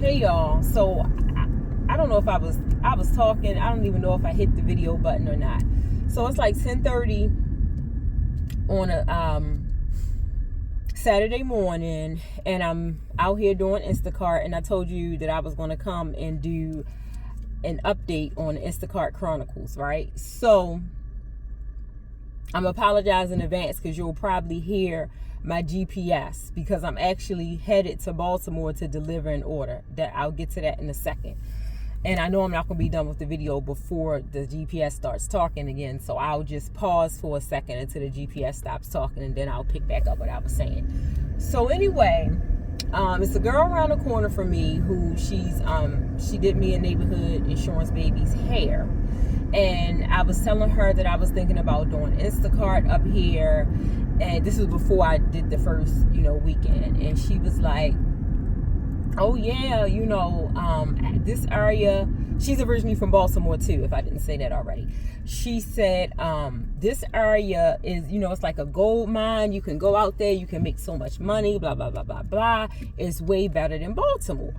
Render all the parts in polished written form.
Hey y'all, so I don't know if I was talking. I don't even know if I hit the video button or not. So it's like 10:30 on a Saturday morning, and I'm out here doing Instacart, and I told you that I was going to come and do an update on Instacart Chronicles, right? So I'm apologizing in advance because you'll probably hear my GPS because I'm actually headed to Baltimore to deliver an order. That I'll get to that in a second. And I know I'm not going to be done with the video before the GPS starts talking again. So I'll just pause for a second until the GPS stops talking, and then I'll pick back up what I was saying. So anyway, it's a girl around the corner from me who she did me a neighborhood insurance baby's hair. And I was telling her that I was thinking about doing Instacart up here. And this was before I did the first, weekend. And she was like, oh yeah, this area, she's originally from Baltimore too, if I didn't say that already. She said, this area is, it's like a gold mine. You can go out there, you can make so much money, blah, blah, blah, blah, blah. It's way better than Baltimore.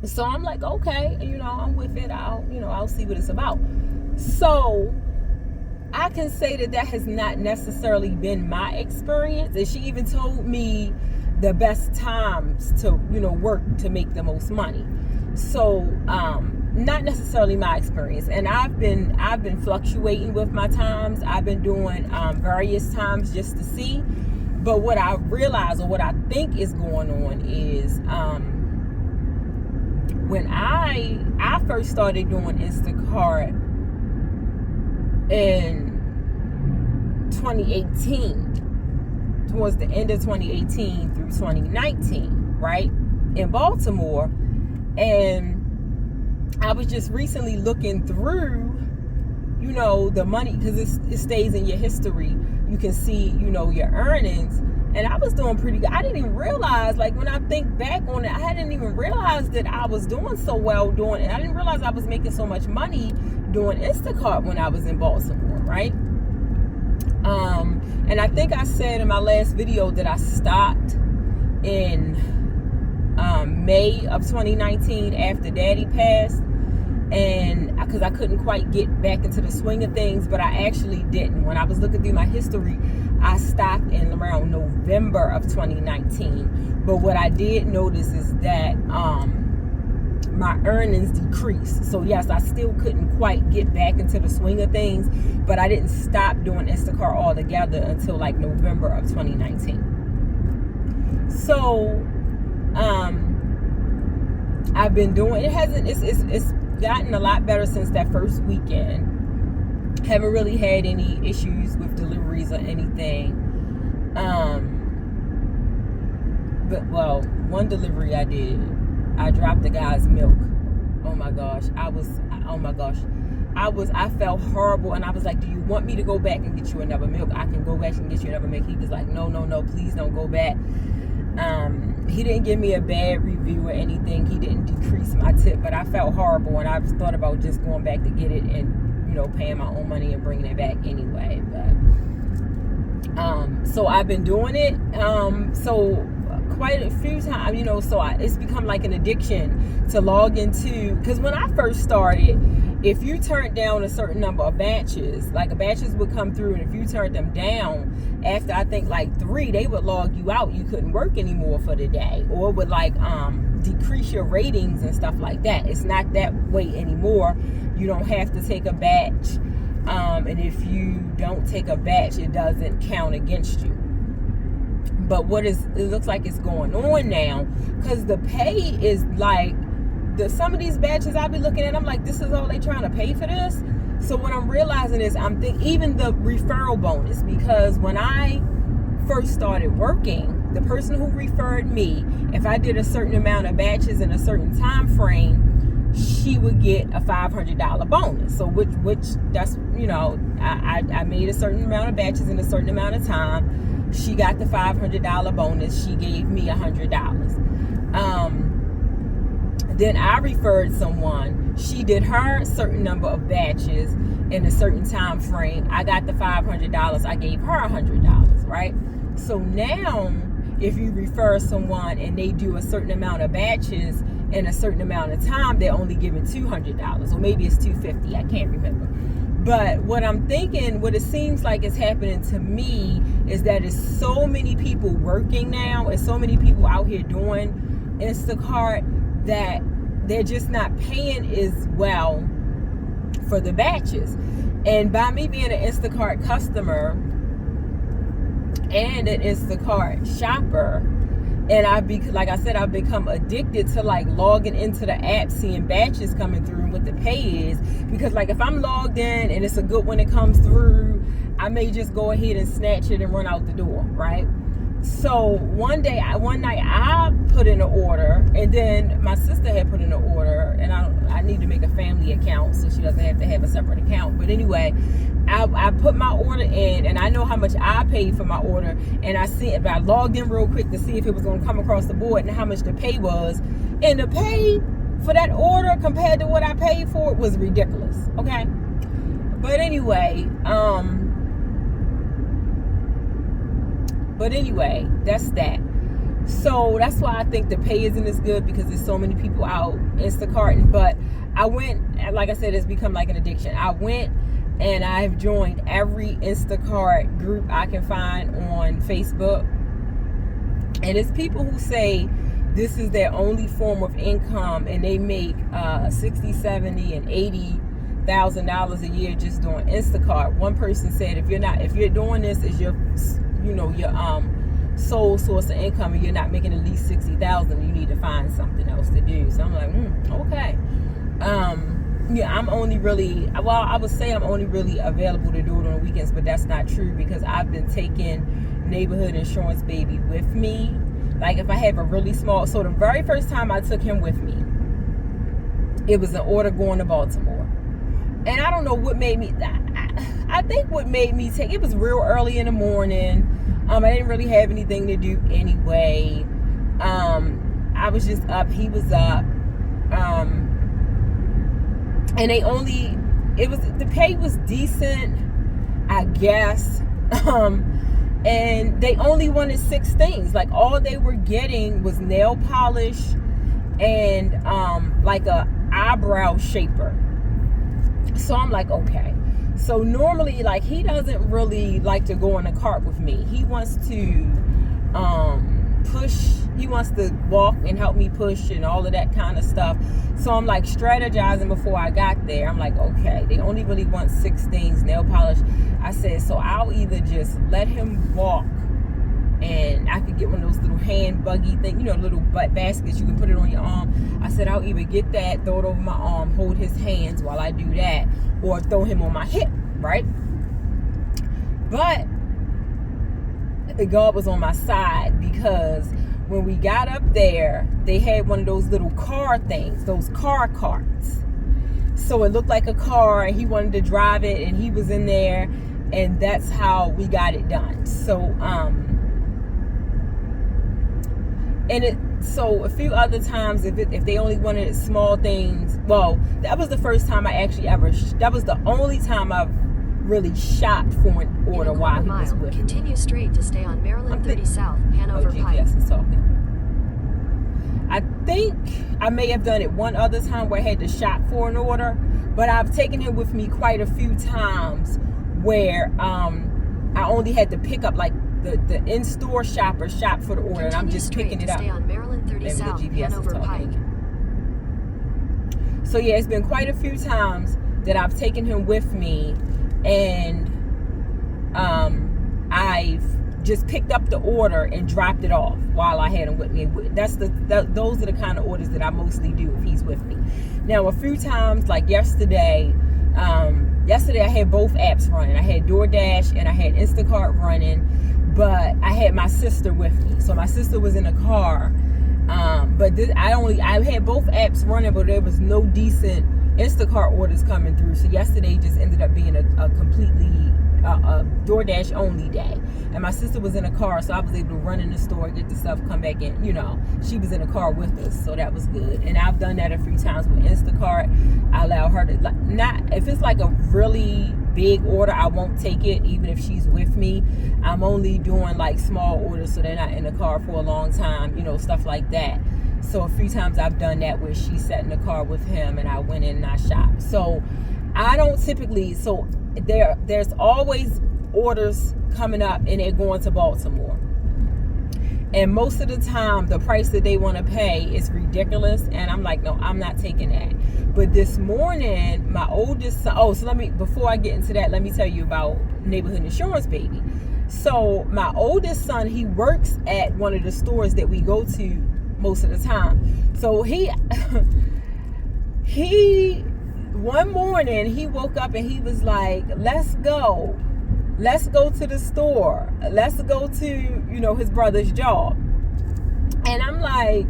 So I'm like, okay, I'm with it. I'll see what it's about. So I can say that has not necessarily been my experience. And she even told me the best times to, work to make the most money. So, not necessarily my experience. And I've been fluctuating with my times. I've been doing various times just to see. But what I realize, or what I think is going on, is when I first started doing Instacart in 2018, towards the end of 2018 through 2019, right, in Baltimore. And I was just recently looking through, the money, because it stays in your history. You can see, your earnings. And I was doing pretty good. I didn't even realize, when I think back on it, I hadn't even realized that I was doing so well doing it. I didn't realize I was making so much money doing Instacart when I was in Baltimore, right? And I think I said in my last video that I stopped in May of 2019 after Daddy passed, and because I couldn't quite get back into the swing of things. But I actually didn't. When I was looking through my history, I stopped in around November of 2019. But what I did notice is that my earnings decreased. So yes, I still couldn't quite get back into the swing of things, but I didn't stop doing Instacart altogether until like November of 2019. So I've been doing it's gotten a lot better since that first weekend. Haven't really had any issues with deliveries or anything. But one delivery I did, I dropped the guy's milk. Oh my gosh. I felt horrible, and I was like, do you want me to go back and get you another milk? I can go back and get you another milk. He was like, no, please don't go back. He didn't give me a bad review or anything. He didn't decrease my tip, but I felt horrible, and I thought about just going back to get it and, paying my own money and bringing it back anyway. But so I've been doing it. So quite a few times, so it's become like an addiction to log into, because when I first started, if you turned down a certain number of batches, batches would come through, and if you turned them down after I think 3, they would log you out. You couldn't work anymore for the day, or it would decrease your ratings and stuff like that. It's not that way anymore. You don't have to take a batch, and if you don't take a batch, it doesn't count against you. But it looks like it's going on now, because the pay is some of these batches I be looking at, I'm like, this is all they trying to pay for this? So what I'm realizing is, I'm thinking even the referral bonus, because when I first started working, the person who referred me, if I did a certain amount of batches in a certain time frame, she would get a $500 bonus. So which that's, I made a certain amount of batches in a certain amount of time. She got the $500 bonus. She gave me $100. Then I referred someone. She did her certain number of batches in a certain time frame. I got the $500. I gave her $100, right? So now if you refer someone and they do a certain amount of batches in a certain amount of time, they're only giving $200, or maybe it's $250. I can't remember. But what I'm thinking, what it seems like is happening to me, is that it's so many people working now, and so many people out here doing Instacart, that they're just not paying as well for the batches. And by me being an Instacart customer and an Instacart shopper, and like I said, I've become addicted to like logging into the app, seeing batches coming through and what the pay is. Because like if I'm logged in and it's a good one that comes through, I may just go ahead and snatch it and run out the door, right? So one night I put in an order, and then my sister had put in an order, and I need to make a family account so she doesn't have to have a separate account. But anyway, I put my order in, and I know how much I paid for my order, and I logged in real quick to see if it was going to come across the board and how much the pay was. And the pay for that order compared to what I paid for it was ridiculous. Okay, but anyway, that's that. So that's why I think the pay isn't as good, because there's so many people out Instacarting. But I went, like I said, it's become like an addiction. I went and I've joined every Instacart group I can find on Facebook. And it's people who say this is their only form of income, and they make $60,000, $70,000, and $80,000 a year just doing Instacart. One person said, if you're doing this as your sole source of income, and you're not making at least $60,000, you need to find something else to do. So I'm like, okay. I'm only really, I would say I'm only really available to do it on the weekends, but that's not true, because I've been taking neighborhood insurance baby with me. Like if I have a really small, so the very first time I took him with me, it was an order going to Baltimore. And I don't know what made me, I think what made me take, it was real early in the morning. I didn't really have anything to do anyway. I was just up, he was up. And the pay was decent, I guess. And they only wanted 6 things. Like all they were getting was nail polish and like a eyebrow shaper. So I'm like, okay. So normally, like, he doesn't really like to go in the cart with me. He wants to push. He wants to walk and help me push and all of that kind of stuff. So I'm like strategizing before I got there. I'm like, okay, they only really want 6 things, nail polish. I said, so I'll either just let him walk, and I could get one of those little hand buggy things, little butt baskets, you can put it on your arm. I said, I'll either get that, throw it over my arm, hold his hands while I do that, or throw him on my hip, right? But God was on my side, because when we got up there, they had one of those little car things, those car carts. So it looked like a car, and he wanted to drive it, and he was in there, and that's how we got it done. So, so a few other times, if they only wanted small things, well, that was the first time I actually that was the only time I've really shopped for an order while he was with me. Continue straight to stay on Maryland 30 South, Hanover Pike. GPS is talking. I think I may have done it one other time where I had to shop for an order, but I've taken him with me quite a few times where I only had to pick up like the in-store shop for the order, and I'm just picking it up. Stay on Maryland 30 South, Hanover Pike. So yeah, it's been quite a few times that I've taken him with me, and I've just picked up the order and dropped it off while I had him with me. Those are the kind of orders that I mostly do if he's with me. Now, a few times, like yesterday I had both apps running. I had DoorDash and I had Instacart running, but I had my sister with me. So my sister was in a car, but I had both apps running, but there was no decent Instacart orders coming through. So yesterday just ended up being a completely DoorDash only day, and my sister was in a car, so I was able to run in the store, get the stuff, come back in. She was in a car with us, so that was good. And I've done that a few times with Instacart. I allow her to, like, not if it's like a really big order, I won't take it even if she's with me. I'm only doing like small orders so they're not in the car for a long time, stuff like that. So a few times I've done that where she sat in the car with him and I went in and I shopped. So I don't typically, so there's always orders coming up and they're going to Baltimore. And most of the time, the price that they want to pay is ridiculous. And I'm like, no, I'm not taking that. But this morning, my oldest son, before I get into that, let me tell you about Neighborhood Insurance, baby. So my oldest son, he works at one of the stores that we go to most of the time. So he one morning, he woke up and he was like, let's go to the store. Let's go to, his brother's job. And I'm like,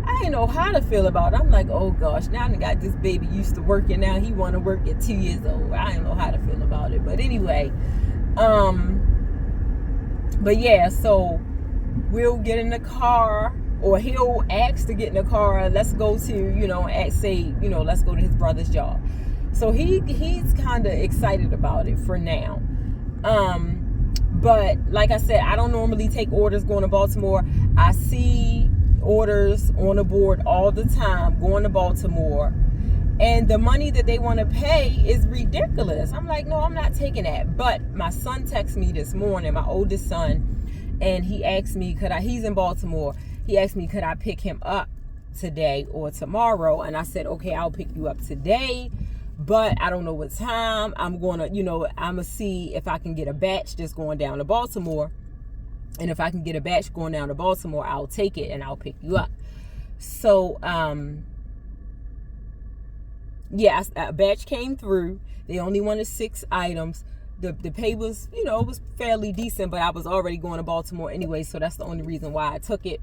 I didn't know how to feel about it. I'm like, oh gosh, now I got this baby used to working. Now he want to work at 2 years old. I didn't know how to feel about it. But anyway, but yeah, so we'll get in the car, or he'll ask to get in the car. Let's go to, let's go to his brother's job. So he's kind of excited about it for now. But like I said, I don't normally take orders going to Baltimore. I see orders on the board all the time going to Baltimore, and the money that they want to pay is ridiculous. I'm like, no, I'm not taking that. But my son texted me this morning, my oldest son, and he asked me, he's in Baltimore. He asked me, could I pick him up today or tomorrow? And I said, okay, I'll pick you up today, but I don't know what time. I'm going to see if I can get a batch just going down to Baltimore. And if I can get a batch going down to Baltimore, I'll take it and I'll pick you up. So, a batch came through. They only wanted 6 items. The pay was, it was fairly decent, but I was already going to Baltimore anyway. So that's the only reason why I took it.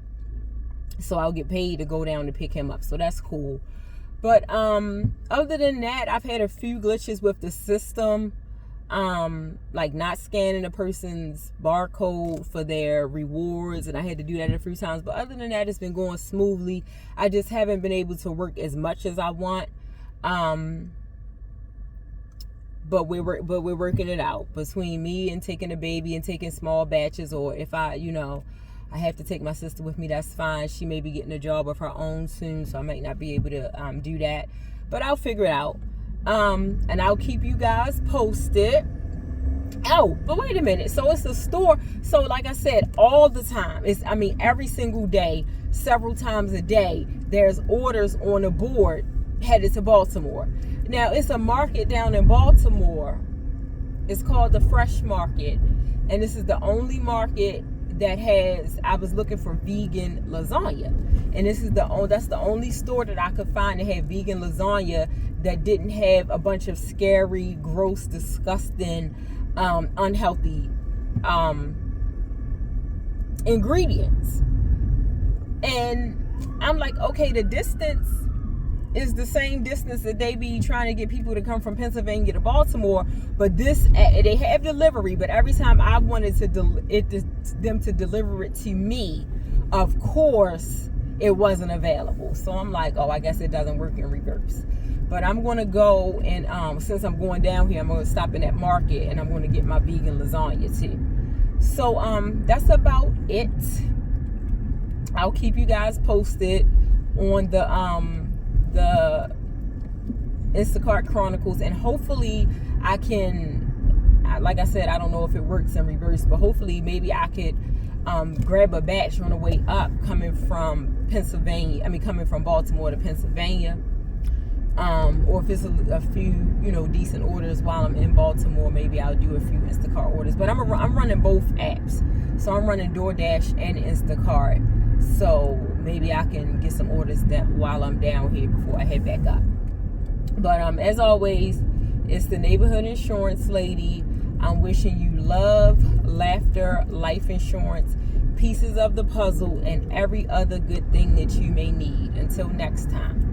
So I'll get paid to go down to pick him up. So that's cool. But other than that, I've had a few glitches with the system, like not scanning a person's barcode for their rewards, and I had to do that a few times. But other than that, it's been going smoothly. I just haven't been able to work as much as I want. But we're working it out between me and taking a baby and taking small batches, or if I have to take my sister with me, that's fine. She may be getting a job of her own soon, so I might not be able to do that. But I'll figure it out. And I'll keep you guys posted. Oh, but wait a minute. So it's a store. So like I said, all the time. Every single day, several times a day, there's orders on the board headed to Baltimore. Now, it's a market down in Baltimore. It's called the Fresh Market. And this is the only market that I was looking for vegan lasagna, and that's the only store that I could find that had vegan lasagna that didn't have a bunch of scary, gross, disgusting, unhealthy ingredients. And I'm like, okay, the distance is the same distance that they be trying to get people to come from Pennsylvania to Baltimore, but they have delivery. But every time I wanted them to deliver it to me, of course, it wasn't available. So I'm like, oh, I guess it doesn't work in reverse. But I'm going to go and since I'm going down here, I'm going to stop in that market and I'm going to get my vegan lasagna too. So that's about it. I'll keep you guys posted on the Instacart Chronicles, and hopefully I can, like I said, I don't know if it works in reverse, but hopefully maybe I could grab a batch on the way up coming from Baltimore to Pennsylvania, or if it's a few decent orders while I'm in Baltimore, maybe I'll do a few Instacart orders. But I'm running both apps, so I'm running DoorDash and Instacart. So maybe I can get some orders while I'm down here before I head back up. But as always, it's the Neighborhood Insurance Lady. I'm wishing you love, laughter, life insurance, pieces of the puzzle, and every other good thing that you may need. Until next time.